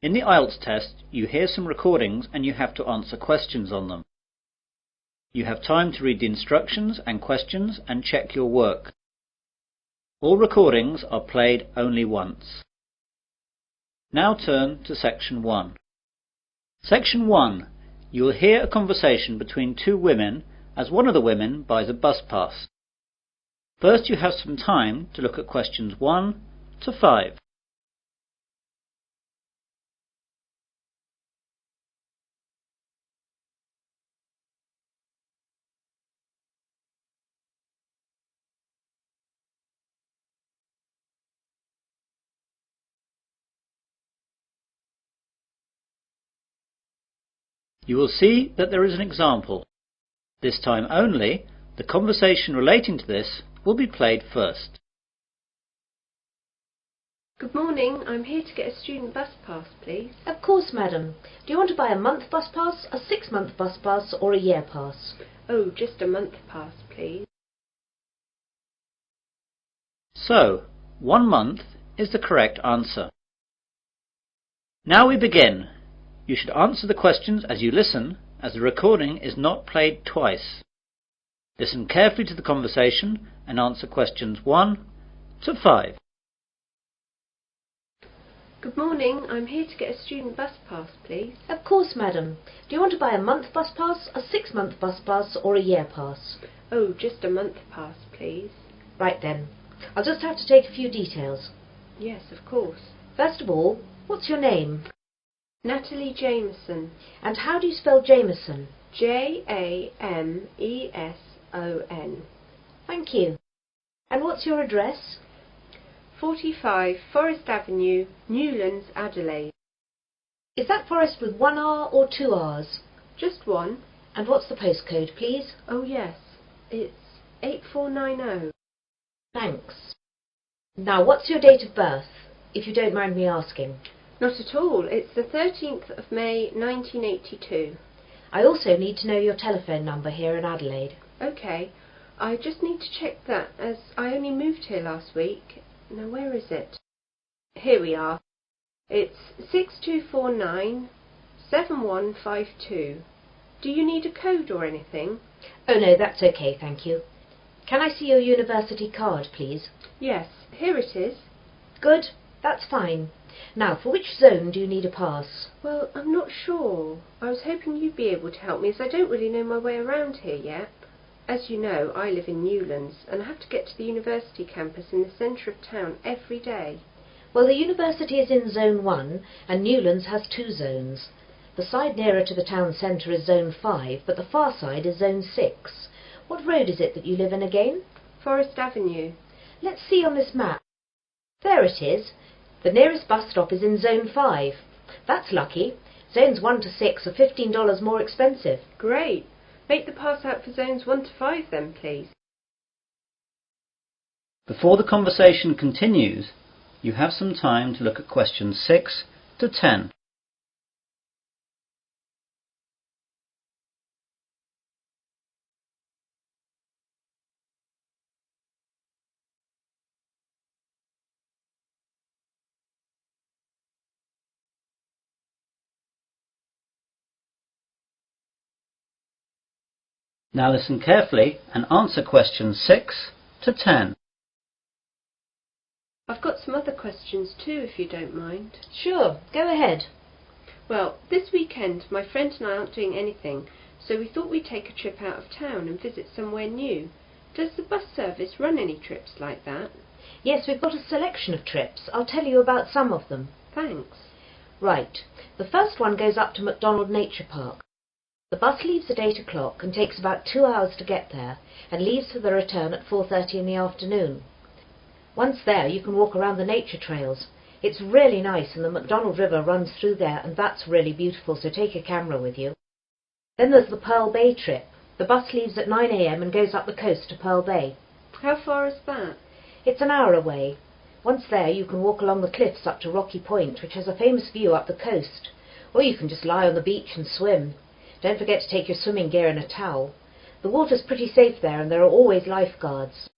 In the IELTS test, you hear some recordings and you have to answer questions on them. You have time to read the instructions and questions and check your work. All recordings are played only once. Now turn to Section 1. Section 1. You will hear a conversation between two women as one of the women buys a bus pass. First you have some time to look at questions 1 to 5. You will see that there is an example. This time only, the conversation relating to this will be played first. Good morning, I'm here to get a student bus pass, please. Of course, madam. Do you want to buy a month bus pass, a 6-month bus pass or a year pass? Oh, just a month pass, please. So, 1 month is the correct answer. Now we begin. You should answer the questions as you listen, as the recording is not played twice. Listen carefully to the conversation and answer questions 1 to 5. Good morning, I'm here to get a student bus pass, please. Of course, madam. Do you want to buy a month bus pass, a 6-month bus pass or a year pass? Oh, just a month pass, please. Right then. I'll just have to take a few details. Yes, of course. First of all, what's your name? Natalie Jameson. And how do you spell Jameson? Jameson. Thank you. And what's your address? 45 Forest Avenue, Newlands, Adelaide. Is that Forest with 1 R or 2 Rs? Just one. And what's the postcode, please? Oh yes, it's 8490. Thanks. Now, what's your date of birth, if you don't mind me asking? Not at all, it's the 13th of May 1982. I also need to know your telephone number here in Adelaide. OK, I just need to check that as I only moved here last week. Now where is it? Here we are. It's 6249 7152. Do you need a code or anything? Oh no, that's okay, thank you. Can I see your university card, please? Yes, here it is. Good, that's fine. Now, for which zone do you need a pass? Well, I'm not sure. I was hoping you'd be able to help me as I don't really know my way around here yet. As you know, I live in Newlands and I have to get to the university campus in the centre of town every day. Well, the university is in Zone 1 and Newlands has 2 zones. The side nearer to the town centre is Zone 5, but the far side is Zone 6. What road is it that you live in again? Forest Avenue. Let's see on this map. There it is. The nearest bus stop is in Zone 5. That's lucky. Zones 1 to 6 are $15 more expensive. Great. Make the pass out for zones 1 to 5 then, please. Before the conversation continues, you have some time to look at questions 6 to 10. Now listen carefully and answer questions 6 to 10. I've got some other questions too, if you don't mind. Sure, go ahead. Well, this weekend my friend and I aren't doing anything, so we thought we'd take a trip out of town and visit somewhere new. Does the bus service run any trips like that? Yes, we've got a selection of trips. I'll tell you about some of them. Thanks. Right. The first one goes up to MacDonald Nature Park. The bus leaves at 8 o'clock and takes about 2 hours to get there, and leaves for the return at 4:30 in the afternoon. Once there, you can walk around the nature trails. It's really nice, and the MacDonald River runs through there, and that's really beautiful, so take a camera with you. Then there's the Pearl Bay trip. The bus leaves at 9 a.m. and goes up the coast to Pearl Bay. How far is that? It's an hour away. Once there, you can walk along the cliffs up to Rocky Point, which has a famous view up the coast. Or you can just lie on the beach and swim. Don't forget to take your swimming gear and a towel. The water's pretty safe there, and there are always lifeguards.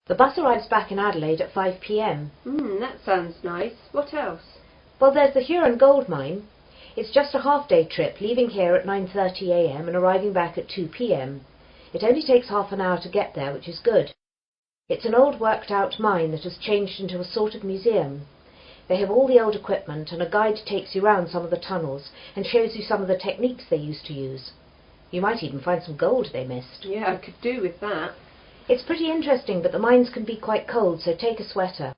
The bus arrives back in Adelaide at 5 p.m. That sounds nice. What else? Well, there's the Huron Gold Mine. It's just a half-day trip, leaving here at 9:30 a.m. and arriving back at 2 p.m. It only takes half an hour to get there, which is good. It's an old worked-out mine that has changed into a sort of museum. They have all the old equipment, and a guide takes you round some of the tunnels and shows you some of the techniques they used to use. You might even find some gold they missed. Yeah, I could do with that. It's pretty interesting, but the mines can be quite cold, so take a sweater.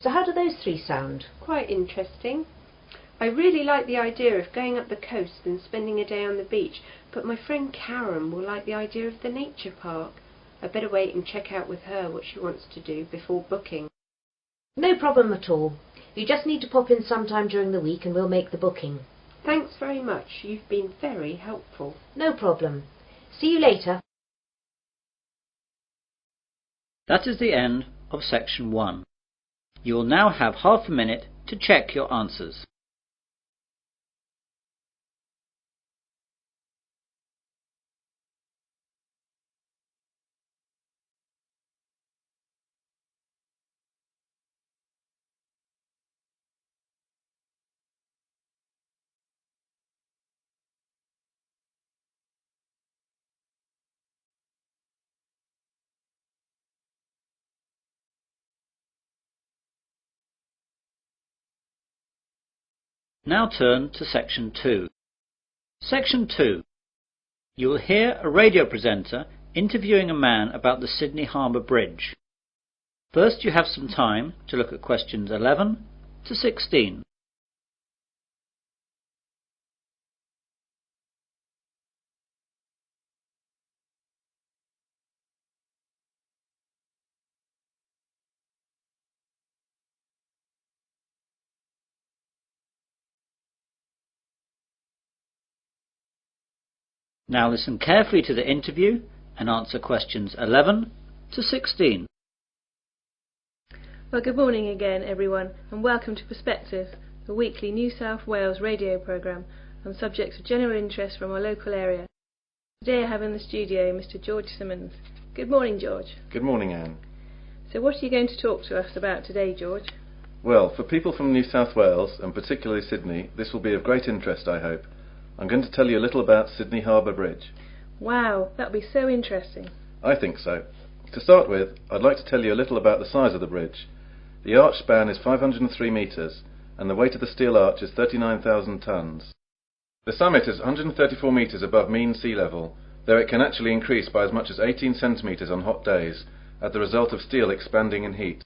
So how do those three sound? Quite interesting. I really like the idea of going up the coast and spending a day on the beach, but my friend Karen will like the idea of the nature park. I better wait and check out with her what she wants to do before booking. No problem at all. You just need to pop in sometime during the week and we'll make the booking. Thanks very much. You've been very helpful. No problem. See you later. That is the end of section 1. You will now have half a minute to check your answers. Now turn to section 2. Section 2. You will hear a radio presenter interviewing a man about the Sydney Harbour Bridge. First, you have some time to look at questions 11 to 16. Now listen carefully to the interview and answer questions 11 to 16. Well, good morning again, everyone, and welcome to Perspective, the weekly New South Wales radio programme on subjects of general interest from our local area. Today I have in the studio Mr. George Simmons. Good morning, George. Good morning, Anne. So what are you going to talk to us about today, George? Well, for people from New South Wales, and particularly Sydney, this will be of great interest, I hope. I'm going to tell you a little about Sydney Harbour Bridge. Wow, that'll be so interesting. I think so. To start with, I'd like to tell you a little about the size of the bridge. The arch span is 503 metres, and the weight of the steel arch is 39,000 tonnes. The summit is 134 metres above mean sea level, though it can actually increase by as much as 18 centimetres on hot days, as the result of steel expanding in heat.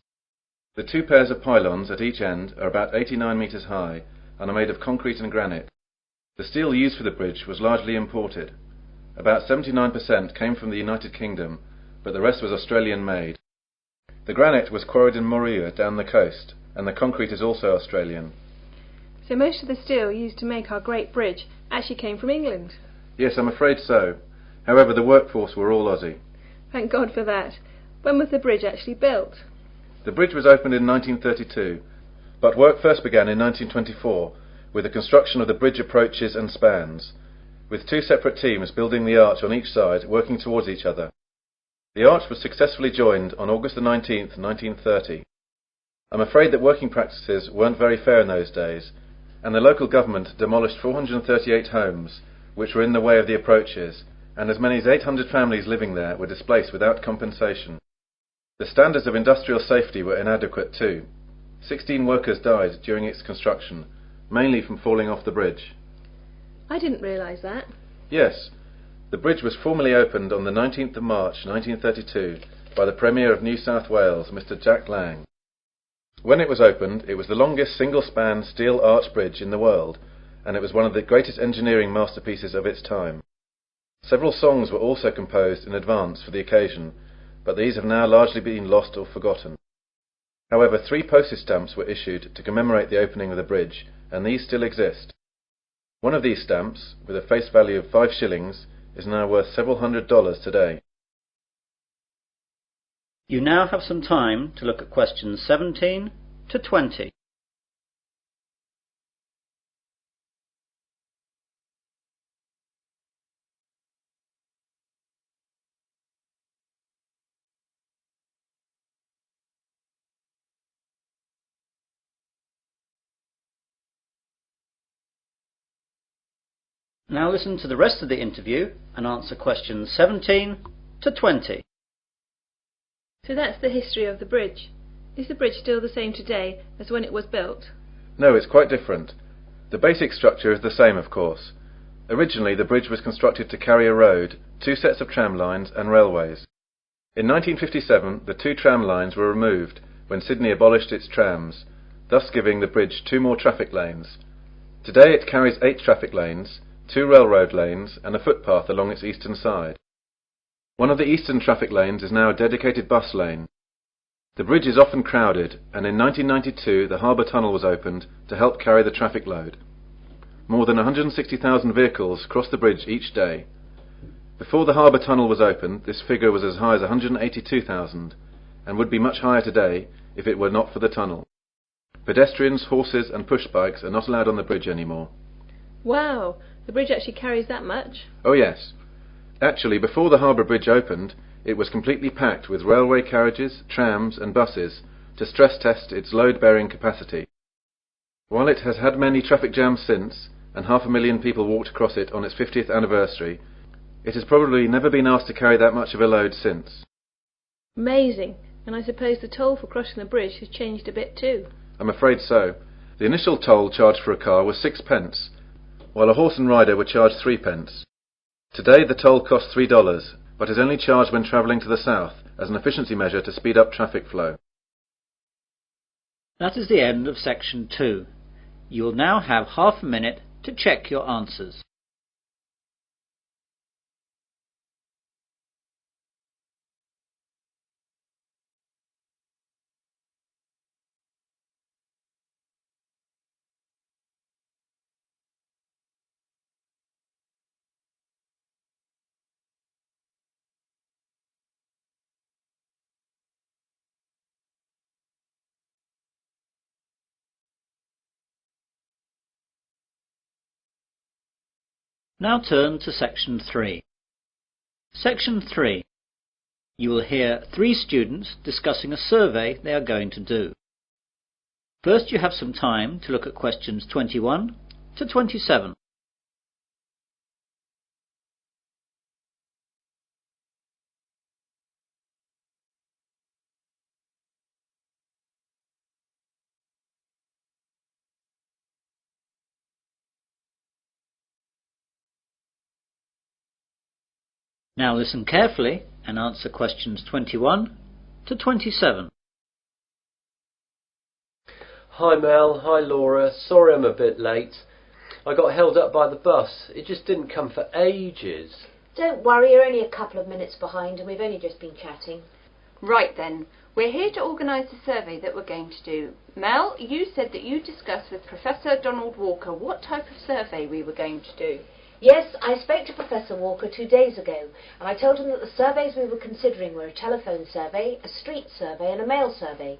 The two pairs of pylons at each end are about 89 metres high, and are made of concrete and granite. The steel used for the bridge was largely imported. About 79% came from the United Kingdom, but the rest was Australian made. The granite was quarried in Moruya down the coast, and the concrete is also Australian. So most of the steel used to make our great bridge actually came from England? Yes, I'm afraid so. However, the workforce were all Aussie. Thank God for that. When was the bridge actually built? The bridge was opened in 1932, but work first began in 1924 with the construction of the bridge approaches and spans, with two separate teams building the arch on each side, working towards each other. The arch was successfully joined on August the 19th, 1930. I'm afraid that working practices weren't very fair in those days, and the local government demolished 438 homes, which were in the way of the approaches, and as many as 800 families living there were displaced without compensation. The standards of industrial safety were inadequate too. 16 workers died during its construction, mainly from falling off the bridge. I didn't realise that. Yes, the bridge was formally opened on the 19th of March 1932 by the Premier of New South Wales, Mr. Jack Lang. When it was opened, it was the longest single-span steel arch bridge in the world, and it was one of the greatest engineering masterpieces of its time. Several songs were also composed in advance for the occasion, but these have now largely been lost or forgotten. However, 3 postage stamps were issued to commemorate the opening of the bridge, and these still exist. One of these stamps, with a face value of 5 shillings, is now worth several $100s today. You now have some time to look at questions 17 to 20. Now listen to the rest of the interview and answer questions 17 to 20. So that's the history of the bridge. Is the bridge still the same today as when it was built? No, it's quite different. The basic structure is the same, of course. Originally, the bridge was constructed to carry a road, 2 sets of tram lines and railways. In 1957, the 2 tram lines were removed when Sydney abolished its trams, thus giving the bridge 2 more traffic lanes. Today it carries 8 traffic lanes, 2 railroad lanes and a footpath along its eastern side. One of the eastern traffic lanes is now a dedicated bus lane. The bridge is often crowded, and in 1992 the harbour tunnel was opened to help carry the traffic load. More than 160,000 vehicles cross the bridge each day. Before the harbour tunnel was opened, this figure was as high as 182,000, and would be much higher today if it were not for the tunnel. Pedestrians, horses and push bikes are not allowed on the bridge anymore. Wow! The bridge actually carries that much? Oh yes. Actually, before the harbour bridge opened, it was completely packed with railway carriages, trams and buses to stress test its load-bearing capacity. While it has had many traffic jams since, and 500,000 people walked across it on its 50th anniversary, it has probably never been asked to carry that much of a load since. Amazing! And I suppose the toll for crossing the bridge has changed a bit too? I'm afraid so. The initial toll charged for a car was 6 pence, while a horse and rider were charged 3 pence. Today the toll costs $3, but is only charged when travelling to the south as an efficiency measure to speed up traffic flow. That is the end of section 2. You will now have half a minute to check your answers. Now turn to section 3. Section 3. You will hear 3 students discussing a survey they are going to do. First, you have some time to look at questions 21 to 27. Now listen carefully and answer questions 21 to 27. Hi Mel, hi Laura, sorry I'm a bit late. I got held up by the bus, it just didn't come for ages. Don't worry, you're only a couple of minutes behind and we've only just been chatting. Right then, we're here to organise the survey that we're going to do. Mel, you said that you discussed with Professor Donald Walker what type of survey we were going to do. Yes, I spoke to Professor Walker 2 days ago, and I told him that the surveys we were considering were a telephone survey, a street survey and a mail survey.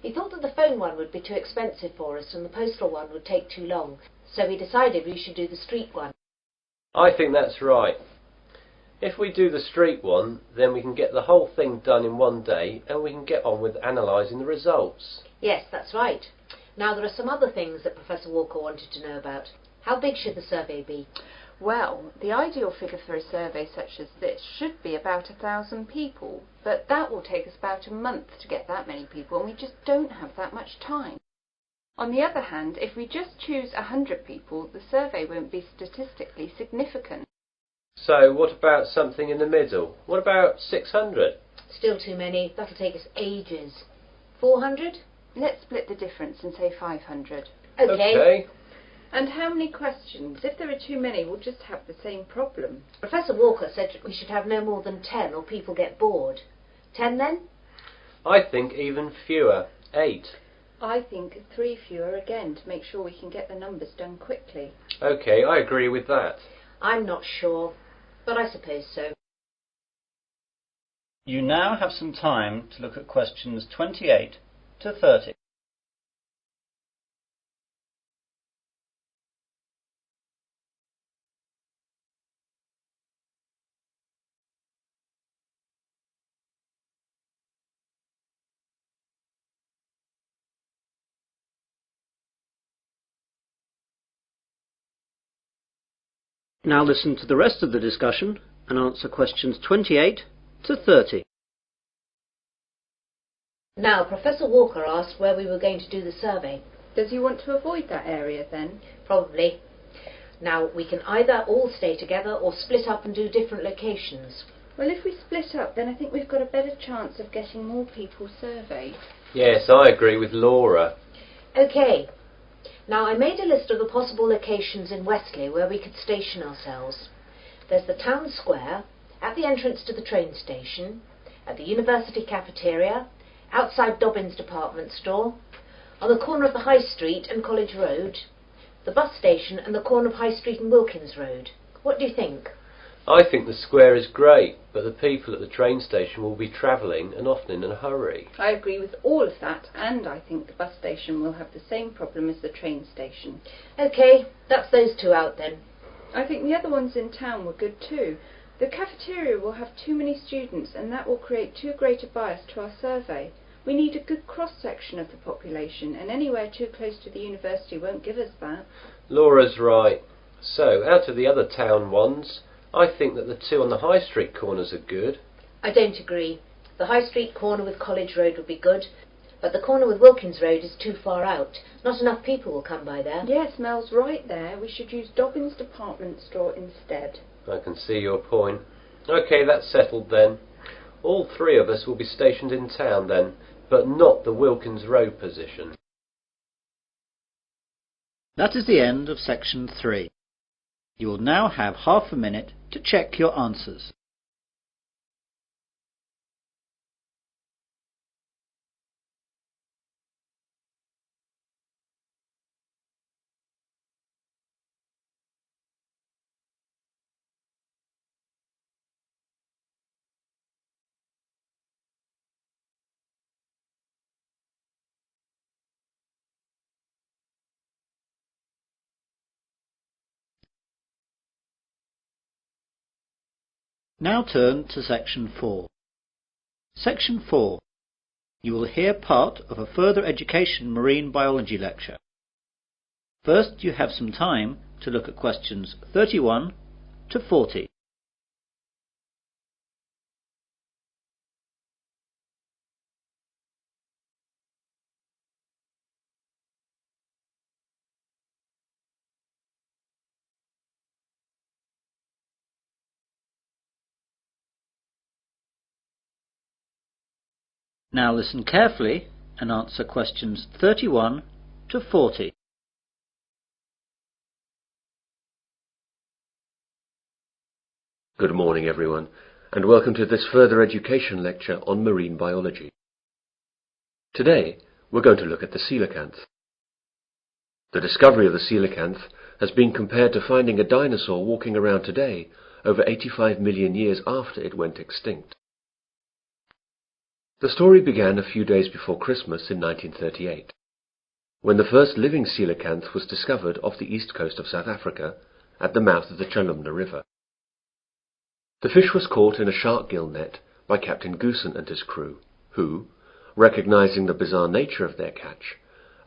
He thought that the phone one would be too expensive for us and the postal one would take too long, so we decided we should do the street one. I think that's right. If we do the street one, then we can get the whole thing done in one day and we can get on with analysing the results. Yes, that's right. Now there are some other things that Professor Walker wanted to know about. How big should the survey be? Well, the ideal figure for a survey such as this should be about 1,000 people, but that will take us about a month to get that many people, and we just don't have that much time. On the other hand, if we just choose 100 people, the survey won't be statistically significant. So what about something in the middle? What about 600? Still too many. That'll take us ages. 400? Let's split the difference and say 500. Okay. And how many questions? If there are too many, we'll just have the same problem. Professor Walker said we should have no more than 10 or people get bored. 10 then? I think even fewer. 8. I think 3 fewer again to make sure we can get the numbers done quickly. Okay, I agree with that. I'm not sure, but I suppose so. You now have some time to look at questions 28 to 30. Now listen to the rest of the discussion and answer questions 28 to 30. Now, Professor Walker asked where we were going to do the survey. Does he want to avoid that area then? Probably. Now, we can either all stay together or split up and do different locations. Well, if we split up, then I think we've got a better chance of getting more people surveyed. Yes, I agree with Laura. OK. Now, I made a list of the possible locations in Wesley where we could station ourselves. There's the town square, at the entrance to the train station, at the university cafeteria, outside Dobbin's department store, on the corner of the High Street and College Road, the bus station and the corner of High Street and Wilkins Road. What do you think? I think the square is great, but the people at the train station will be travelling and often in a hurry. I agree with all of that, and I think the bus station will have the same problem as the train station. OK, that's those two out then. I think the other ones in town were good too. The cafeteria will have too many students, and that will create too great a bias to our survey. We need a good cross-section of the population, and anywhere too close to the university won't give us that. Laura's right. So, out of the other town ones, I think that the two on the High Street corners are good. I don't agree. The High Street corner with College Road would be good, but the corner with Wilkins Road is too far out. Not enough people will come by there. Yes, Mel's right there. We should use Dobbin's department store instead. I can see your point. OK, that's settled then. All three of us will be stationed in town then, but not the Wilkins Road position. That is the end of section 3. You will now have half a minute to check your answers. Now turn to section 4. Section 4. You will hear part of a further education marine biology lecture. First, you have some time to look at questions 31 to 40. Now listen carefully and answer questions 31 to 40. Good morning everyone, and welcome to this further education lecture on marine biology. Today we're going to look at the coelacanth. The discovery of the coelacanth has been compared to finding a dinosaur walking around today over 85 million years after it went extinct. The story began a few days before Christmas in 1938, when the first living coelacanth was discovered off the east coast of South Africa at the mouth of the Chalumna River. The fish was caught in a shark gill net by Captain Goosen and his crew, who, recognizing the bizarre nature of their catch,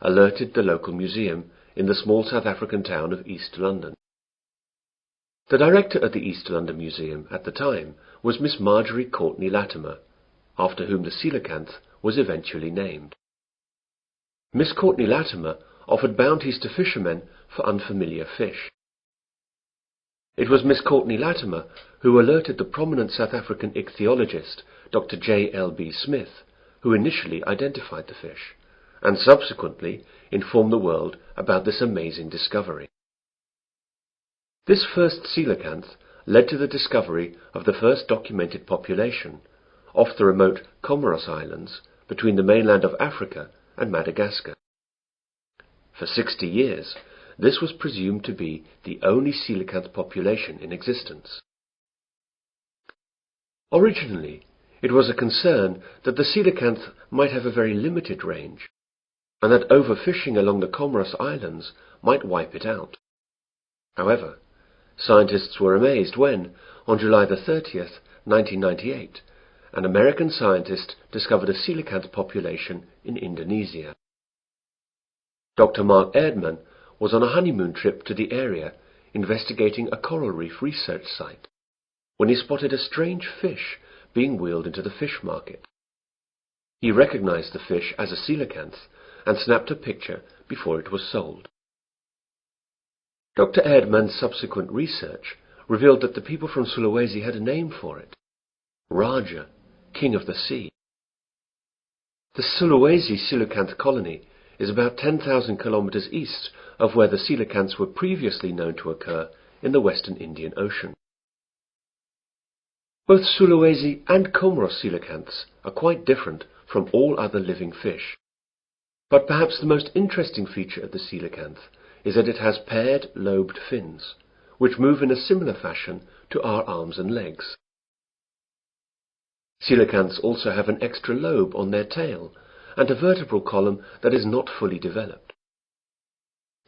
alerted the local museum in the small South African town of East London. The director at the East London Museum at the time was Miss Marjorie Courtney Latimer, after whom the coelacanth was eventually named. Miss Courtney Latimer offered bounties to fishermen for unfamiliar fish. It was Miss Courtney Latimer who alerted the prominent South African ichthyologist Dr. J. L. B. Smith, who initially identified the fish, and subsequently informed the world about this amazing discovery. This first coelacanth led to the discovery of the first documented population off the remote Comoros Islands between the mainland of Africa and Madagascar. For 60 years, this was presumed to be the only coelacanth population in existence. Originally, it was a concern that the coelacanth might have a very limited range, and that overfishing along the Comoros Islands might wipe it out. However, scientists were amazed when, on July 30th, 1998, an American scientist discovered a coelacanth population in Indonesia. Dr. Mark Erdmann was on a honeymoon trip to the area investigating a coral reef research site when he spotted a strange fish being wheeled into the fish market. He recognized the fish as a coelacanth and snapped a picture before it was sold. Dr. Erdmann's subsequent research revealed that the people from Sulawesi had a name for it: Raja, King of the Sea. The Sulawesi coelacanth colony is about 10,000 kilometers east of where the coelacanths were previously known to occur in the western Indian Ocean. Both Sulawesi and Comoros coelacanths are quite different from all other living fish, but perhaps the most interesting feature of the coelacanth is that it has paired lobed fins, which move in a similar fashion to our arms and legs. Coelacanths also have an extra lobe on their tail and a vertebral column that is not fully developed.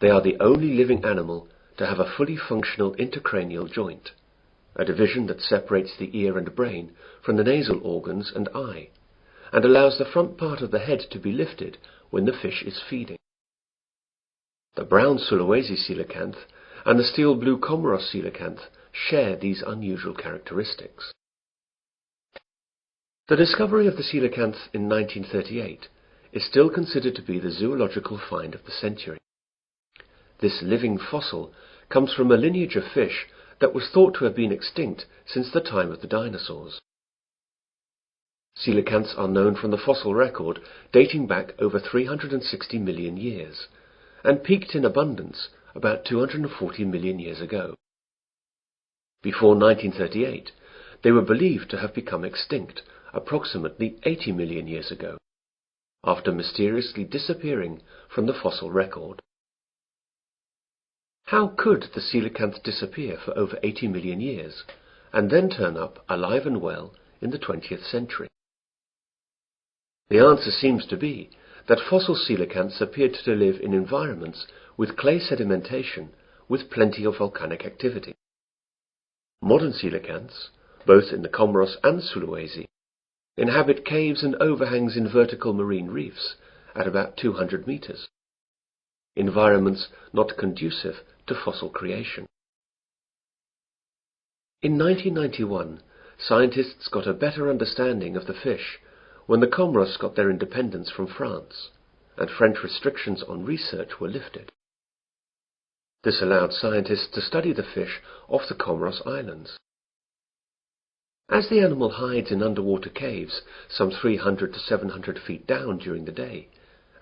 They are the only living animal to have a fully functional intercranial joint, a division that separates the ear and brain from the nasal organs and eye, and allows the front part of the head to be lifted when the fish is feeding. The brown Sulawesi coelacanth and the steel blue Comoros coelacanth share these unusual characteristics. The discovery of the coelacanth in 1938 is still considered to be the zoological find of the century. This living fossil comes from a lineage of fish that was thought to have been extinct since the time of the dinosaurs. Coelacanths are known from the fossil record dating back over 360 million years, and peaked in abundance about 240 million years ago. Before 1938, they were believed to have become extinct approximately 80 million years ago, after mysteriously disappearing from the fossil record. How could the coelacanth disappear for over 80 million years, and then turn up alive and well in the 20th century? The answer seems to be that fossil coelacanths appeared to live in environments with clay sedimentation with plenty of volcanic activity. Modern coelacanths, both in the Comoros and Sulawesi, inhabit caves and overhangs in vertical marine reefs at about 200 meters, environments not conducive to fossil creation. In 1991, scientists got a better understanding of the fish when the Comoros got their independence from France, and French restrictions on research were lifted. This allowed scientists to study the fish off the Comoros Islands. As the animal hides in underwater caves some 300 to 700 feet down during the day,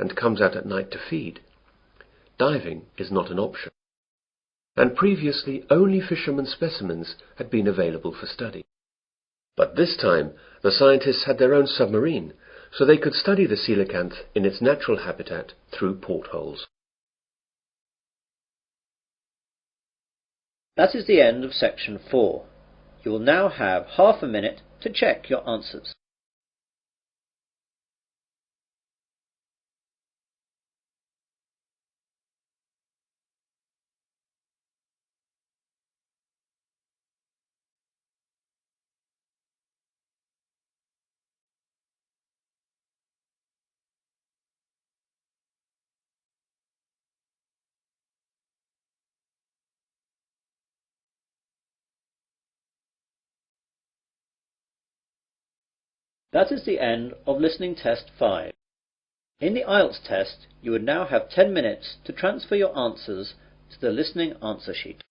and comes out at night to feed, diving is not an option, and previously only fishermen specimens had been available for study. But this time the scientists had their own submarine, so they could study the coelacanth in its natural habitat through portholes. That is the end of section 4. You will now have half a minute to check your answers. That is the end of listening test 5. In the IELTS test, you would now have 10 minutes to transfer your answers to the listening answer sheet.